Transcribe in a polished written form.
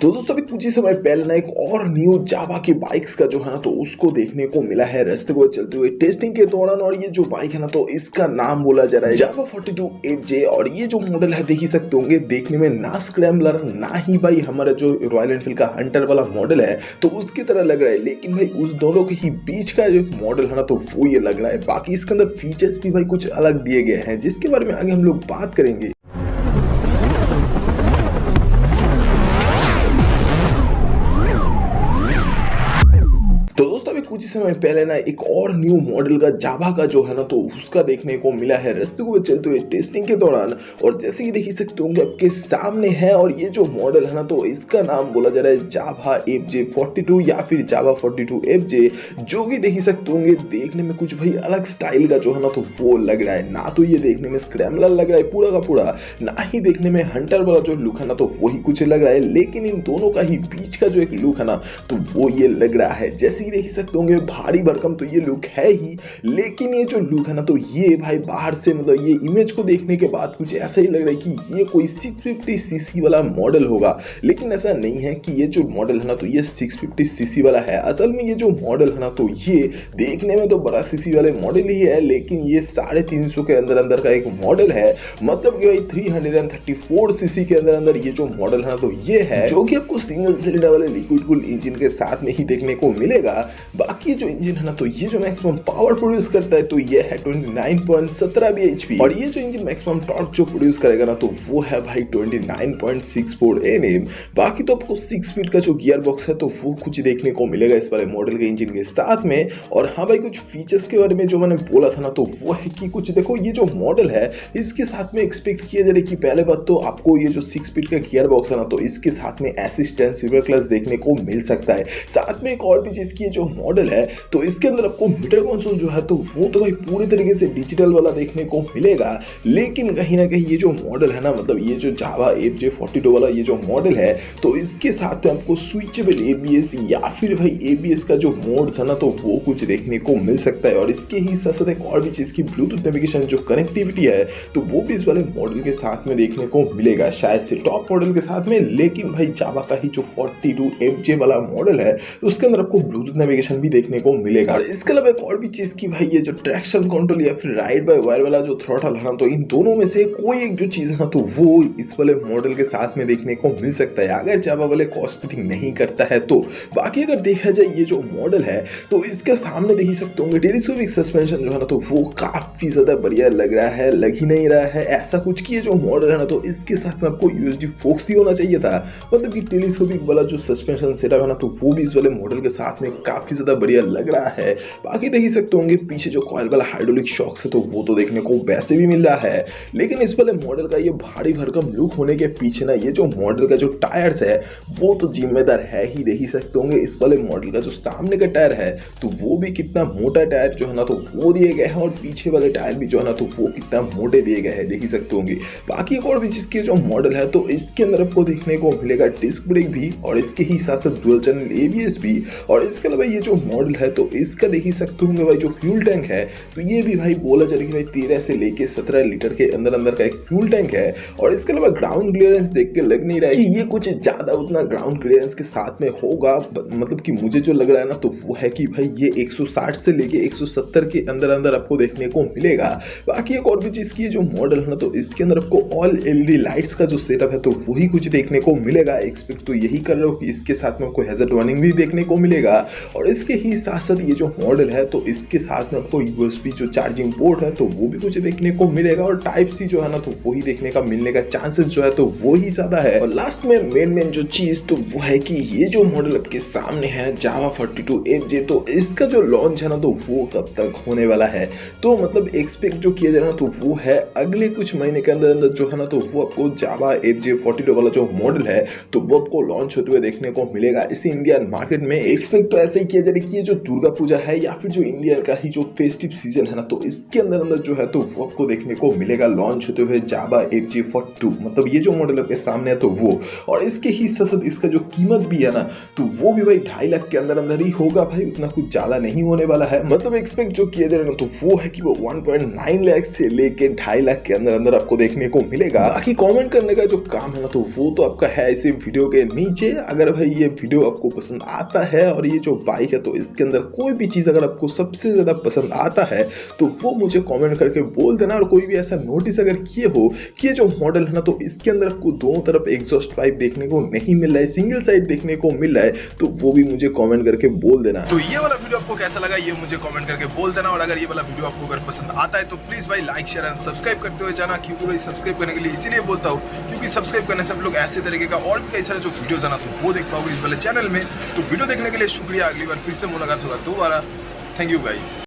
तो दोस्तों अभी कुछ ही समय पहले ना एक और न्यू जावा की बाइक्स का जो है ना तो उसको देखने को मिला है रास्ते को चलते हुए टेस्टिंग के दौरान। और ये जो बाइक है ना तो इसका नाम बोला जा रहा है जावा 42 8J। और ये जो मॉडल है देख ही सकते होंगे, देखने में ना स्क्रैम्बलर ना ही भाई हमारा जो रॉयल एनफील्ड का हंटर वाला मॉडल है तो उसकी तरह लग रहा है, लेकिन भाई उस दोनों के ही बीच का जो मॉडल है ना तो वो ये लग रहा है। बाकी इसके अंदर फीचर्स भी भाई कुछ अलग दिए गए हैं जिसके बारे में आगे हम लोग बात करेंगे। तो दोस्तों अभी कुछ ही समय पहले ना एक और न्यू मॉडल का जावा का जो है ना तो उसका देखने को मिला है रास्ते को चलते हुए टेस्टिंग के दौरान। और जैसे कि देख ही सकते होंगे आपके सामने है, और ये जो मॉडल है ना तो इसका नाम बोला जा रहा है जावा FJ42 या फिर जावा 42 FJ, जो कि देख ही सकते होंगे देखने में कुछ भाई अलग स्टाइल का जो है ना तो वो लग रहा है। ना तो ये देखने में स्क्रैम्बलर लग रहा है पूरा का पूरा, ना ही देखने में हंटर वाला जो लुक है ना तो वही कुछ लग रहा है, लेकिन इन दोनों का ही बीच का जो एक लुक है ना तो वो ये लग रहा है। जैसे देख ही सकते होंगे भारी भरकम तो ये लुक है ही, लेकिन ये जो लुक है ना तो ये भाई बाहर से मतलब ये इमेज को देखने के बाद कुछ ऐसा ही लग रहा है कि ये कोई 650 सीसी वाला मॉडल होगा, लेकिन ऐसा नहीं है कि ये जो मॉडल है ना तो ये 650 सीसी वाला है। असल में ये जो मॉडल है ना तो ये देखने में तो बड़ा सीसी वाले मॉडल ही है, लेकिन ये 350 के अंदर अंदर का एक मॉडल है। मतलब कि भाई 334 सीसी के अंदर अंदर ये जो मॉडल है ना तो ये है, जो कि आपको सिंगल सिलेंडर वाले लिक्विड कूल्ड इंजन के साथ में ही देखने को मिलेगा। बाकी जो इंजन है ना तो ये जो मैक्सिमम पावर प्रोड्यूस करता है तो ये है 29.17 bhp, और ये जो इंजन मैक्सिमम टॉर्क जो प्रोड्यूस करेगा ना तो वो है भाई 29.64 Nm। बाकी तो आपको 6 स्पीड का जो गियर बॉक्स है तो वो कुछ देखने को मिलेगा इस वाले मॉडल के इंजन के साथ में। और हाँ भाई कुछ फीचर्स के बारे में जो मैंने बोला था ना तो वो है कि कुछ देखो ये जो मॉडल है इसके साथ में एक्सपेक्ट किया जा रहा है कि पहले बात तो आपको ये जो 6 स्पीड का गियर बॉक्स है ना तो इसके साथ में असिस्टेंट सिल्वर क्लच देखने को मिल सकता है। साथ में एक और भी चीज की जो मॉडल है तो इसके अंदर आपको मीटर कंसोल जो है तो वो तो भाई पूरी तरीके से डिजिटल वाला देखने को मिलेगा, लेकिन कहीं ना कहीं ये जो मॉडल है ना मतलब ये जो जावा FJ42 वाला ये जो मॉडल है तो इसके साथ में आपको स्विचेबल ABS या फिर भाई ABS का जो मोड्स है ना तो वो कुछ देखने को मिल सकता है। और इसके ही साथ साथ एक और भी चीज की ब्लूटूथ नेविगेशन जो कनेक्टिविटी है तो वो भी इस वाले मॉडल के साथ में देखने को मिलेगा, शायद से टॉप मॉडल के साथ में। लेकिन भाई जावा का ही जो 42 FJ वाला मॉडल है तो उसके अंदर आपको ब्लूटूथ नेविगेशन भी देखने को मिलेगा। और इसके अलावा एक और भी चीज की भाई ये जो ट्रैक्शन कंट्रोल या फिर राइड बाय वायर वाला जो थ्रॉटल है ना तो इन दोनों में से कोई एक जो चीज है ना तो वो इस वाले मॉडल के साथ में देखने को मिल सकता है अगर जावा वाले कॉस्ट कटिंग नहीं करता है तो। बाकी अगर देखा जाए ये जो मॉडल है तो इसके सामने देख ही सकते होंगे टेलीस्कोपिक सस्पेंशन जो है ना तो वो काफी ज्यादा बढ़िया लग रहा है, लग ही नहीं रहा है ऐसा कुछ की जो मॉडल है ना तो इसके साथ में आपको यूएसडी फोक्स ही होना चाहिए था। मतलब कि टेलीस्कोपिक वाला जो सस्पेंशन सेटअप है ना तो वो भी इस वाले मॉडल के साथ में काफी ज्यादा बढ़िया लग रहा है। बाकी देख ही सकते होंगे पीछे जो कॉइल वाला हाइड्रोलिक शॉक्स है तो वो तो देखने को वैसे भी मिल रहा है, लेकिन इस वाले मॉडल का ये भारी भरकम लुक होने के पीछे ना ये जो मॉडल का जो टायर्स है वो तो जिम्मेदार है ही। देख ही सकते होंगे इस वाले मॉडल का जो सामने का टायर है तो वो भी कितना मोटा टायर जो है ना तो वो दिए गए हैं, और पीछे वाले टायर भी जो है ना तो वो कितना मोटे दिए गए हैं देख ही सकते होंगे। बाकी एक और भी चीज की जो मॉडल है तो इसके अंदर आपको देखने को मिलेगा डिस्क ब्रेक भी, और इसके ही साथ साथ डुअल चैनल ABS भी। और इसके अलावा ये जो मॉडल है तो इसका देख ही सकते होंगे भाई जो फ्यूल टैंक है तो ये भी भाई बोला जा रहा है कि भाई 13 से लेके 17 लीटर के अंदर अंदर का एक फ्यूल टैंक है। और इसके अलावा ग्राउंड क्लियरेंस देख के लग नहीं रहा है कि ये कुछ ज्यादा उतना ग्राउंड क्लियरेंस के साथ में होगा। मतलब कि मुझे जो लग रहा है ना तो वो है कि भाई ये 160 से लेके 170 के अंदर अंदर आपको देखने को मिलेगा। बाकी एक और भी चीज की जो मॉडल है ना तो इसके अंदर आपको ऑल LED लाइट्स का जो सेटअप है तो वही कुछ देखने को मिलेगा। एक्सपेक्ट तो यही कर रहे हो कि इसके साथ में आपको हैजर्ड वार्निंग भी देखने को मिलेगा। और इसके ही साथ साथ ये जो मॉडल है तो इसके साथ में आपको USB जो चार्जिंग पोर्ट है तो वो भी कुछ देखने को मिलेगा, और टाइप C जो है ना तो वही देखने का मिलने का चांसेस जो है तो वो ही ज्यादा है। और लास्ट में मेन जो चीज तो वो है कि ये जो मॉडल आपके सामने है जावा 42 FJ तो इसका जो लॉन्च है ना तो वो कब तक होने वाला है। तो मतलब एक्सपेक्ट जो किया जा रहा है तो वो है अगले कुछ महीने के अंदर अंदर जो है ना तो वो आपको जावा FJ42 वाला जो मॉडल है तो वो आपको लॉन्च होते हुए देखने को मिलेगा इस इंडियन मार्केट में। एक्सपेक्ट तो ऐसे ही किया जा रहा है कि ये जो दुर्गा पूजा है या फिर जो इंडिया का ही जो फेस्टिव सीजन है ना, तो इसके अंदर अंदर जो है तो वो आपको देखने को मिलेगा लॉन्च होते हुए जावा 8G4 2। मतलब ये जो मॉडल आपके सामने है तो वो, और इसके ही साथ इसका जो कीमत भी है ना, तो वो भी भाई 2.5 लाख के अंदर अंदर ही होगा भाई, उतना कुछ ज्यादा नहीं होने वाला है। मतलब एक्सपेक्ट जो किया जा रहा है ना, तो वो है कि वो 1.9 लाख से लेके 2.5 लाख के अंदर अंदर आपको देखने को मिलेगा। बाकी कमेंट करने का जो काम है ना, तो वो तो आपका है इसी वीडियो के नीचे। अगर भाई ये वीडियो आपको पसंद आता है और ये जो बाइक है तो इसके अंदर कोई भी चीज अगर आपको सबसे ज्यादा पसंद आता है तो वो मुझे कमेंट करके बोल देना। और कोई भी ऐसा नोटिस अगर किए हो कि ये जो मॉडल है ना, तो इसके अंदर आपको दोनों तरफ एग्जॉस्ट पाइप देखने को नहीं मिल रहा है, सिंगल साइड देखने को मिल रहा है, तो वो भी मुझे कमेंट करके बोल देना। तो ये वाला वीडियो आपको कैसा लगा ये मुझे कमेंट करके बोल देना। और अगर ये वाला वीडियो आपको अगर पसंद आता है तो प्लीज भाई लाइक शेयर एंड सब्सक्राइब करते हुए जाना, क्योंकि भाई सब्सक्राइब करने के लिए इसीलिए बोलता हूँ क्योंकि सब्सक्राइब करने से आप लोग ऐसे तरीके का और भी कई सारे जो वीडियोस है ना, तो वो देख पाओगे इस वाले चैनल में। तो वीडियो देखने के लिए शुक्रिया, अगली बार फिर से मुलाकात होगा दोबारा। Thank you guys.